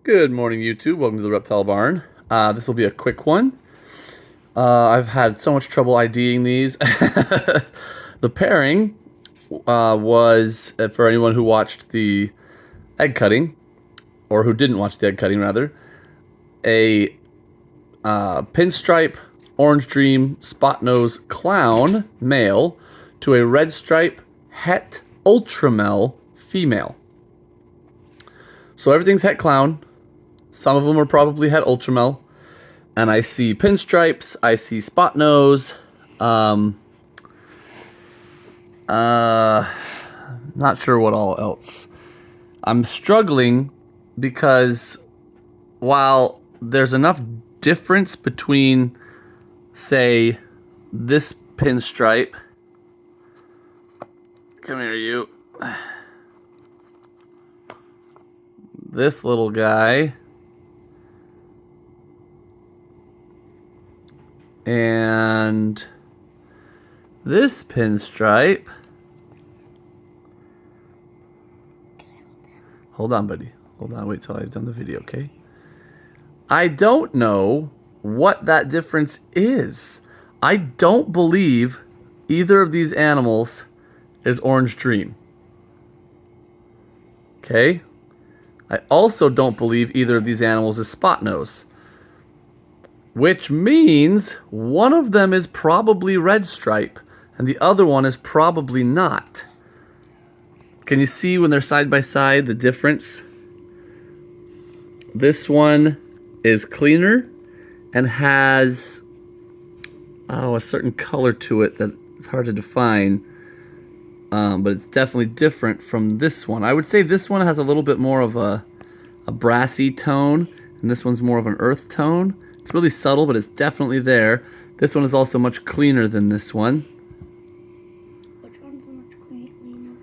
Good morning, YouTube. Welcome to the Reptile Barn. This will be a quick one. I've had so much trouble IDing these. The pairing was, for anyone who watched the egg cutting, or who didn't watch the egg cutting, rather, a pinstripe orange dream spot nose clown male to a red stripe het ultramel female. So everything's het clown. Some of them are probably het ultramel. And I see pinstripes, I see spot nose. Not sure what all else. I'm struggling because while there's enough difference between, say, this pinstripe. Come here, you. This little guy. And this pinstripe. Hold on, buddy. Hold on. Wait till I've done the video, okay? I don't know what that difference is. I don't believe either of these animals is Orange Dream. Okay? I also don't believe either of these animals is Spot Nose. Which means one of them is probably Redstripe, and the other one is probably not. Can you see when they're side by side the difference? This one is cleaner and has a certain color to it that it's hard to define, but it's definitely different from this one. I would say this one has a little bit more of a brassy tone, and this one's more of an earth tone. It's really subtle, but it's definitely there. This one is also much cleaner than this one. Which one's much cleaner?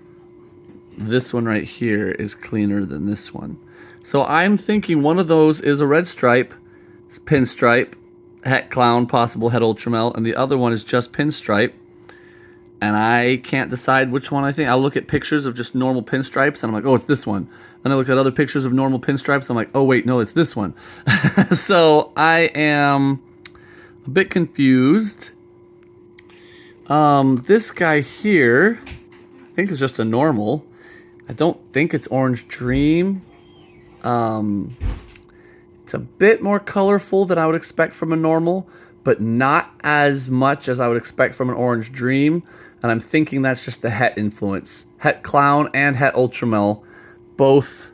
This one right here is cleaner than this one. So I'm thinking one of those is a red stripe, pinstripe, het clown, possible het ultramel, and the other one is just pinstripe. And I can't decide which one I think. I'll look at pictures of just normal pinstripes, and I'm like, oh, it's this one. Then I look at other pictures of normal pinstripes, I'm like, oh, wait, no, it's this one. So I am a bit confused. This guy here, I think is just a normal. I don't think it's Orange Dream. It's a bit more colorful than I would expect from a normal, but not as much as I would expect from an Orange Dream. And I'm thinking that's just the het influence. Het clown and het ultramel, both,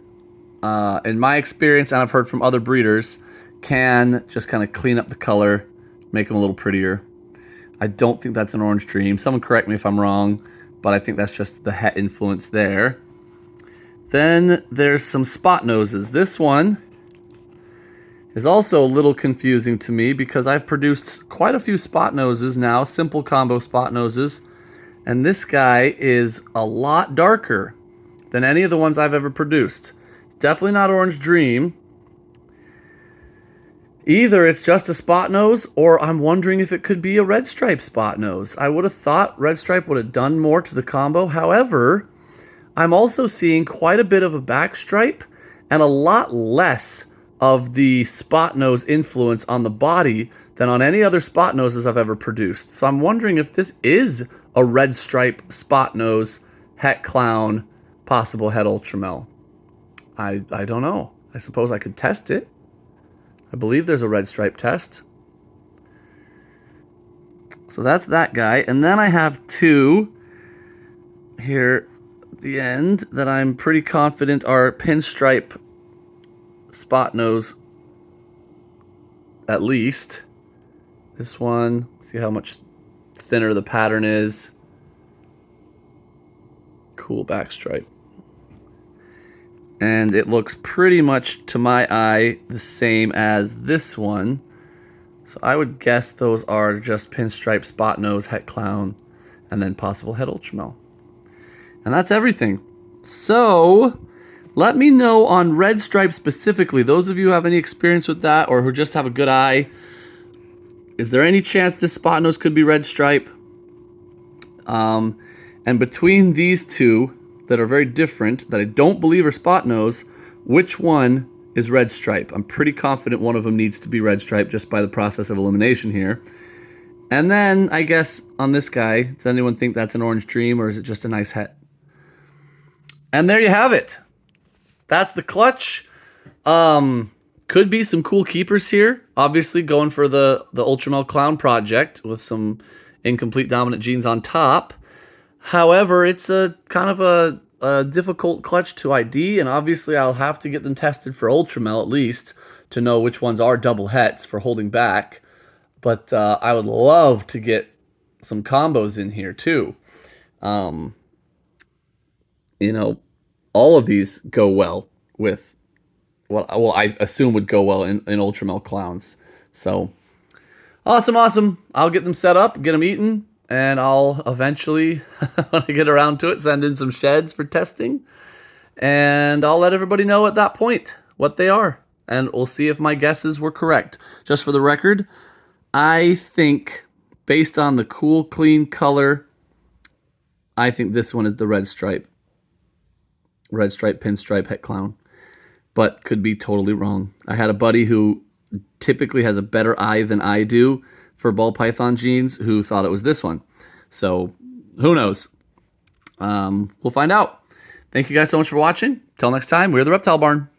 in my experience, and I've heard from other breeders, can just kind of clean up the color, make them a little prettier. I don't think that's an Orange Dream. Someone correct me if I'm wrong, but I think that's just the het influence there. Then there's some spot noses. This one is also a little confusing to me because I've produced quite a few spot noses now, simple combo spot noses, and this guy is a lot darker than any of the ones I've ever produced. It's definitely not Orange Dream. Either it's just a spot nose, or I'm wondering if it could be a red stripe spot nose. I would have thought red stripe would have done more to the combo. However, I'm also seeing quite a bit of a back stripe and a lot less of the spot nose influence on the body than on any other spot noses I've ever produced. So I'm wondering if this is a red stripe spot nose, het clown, possible het ultramel. I don't know. I suppose I could test it. I believe there's a red stripe test. So that's that guy. And then I have two here at the end that I'm pretty confident are pinstripe spot nose, at least. This one, see how much thinner the pattern is. Cool back stripe. And it looks pretty much, to my eye, the same as this one. So I would guess those are just pinstripe spot nose, het clown, and then possible het ultramel. And that's everything. So let me know on red stripe specifically. Those of you who have any experience with that or who just have a good eye, is there any chance this spot nose could be red stripe? And between these two that are very different, that I don't believe are spot nose, which one is Redstripe. I'm pretty confident one of them needs to be Redstripe just by the process of elimination here. And then, I guess, on this guy, does anyone think that's an Orange Dream, or is it just a nice het? And there you have it. That's the clutch. Could be some cool keepers here. Obviously, going for the Ultramel Clown project with some incomplete dominant genes on top. However, it's a kind of a difficult clutch to ID, and obviously I'll have to get them tested for Ultramel at least to know which ones are double hets for holding back. But I would love to get some combos in here too. You know, all of these go well with what I assume would go well in Ultramel Clowns. So awesome. I'll get them set up, get them eaten, and I'll eventually, when I get around to it, send in some sheds for testing. And I'll let everybody know at that point what they are. And we'll see if my guesses were correct. Just for the record, I think, based on the cool, clean color, I think this one is the Redstripe. Redstripe, Pinstripe, Het Clown. But could be totally wrong. I had a buddy who typically has a better eye than I do for ball python genes who thought it was this one. So, who knows? We'll find out. Thank you guys so much for watching. Till next time, we're the Reptile Barn.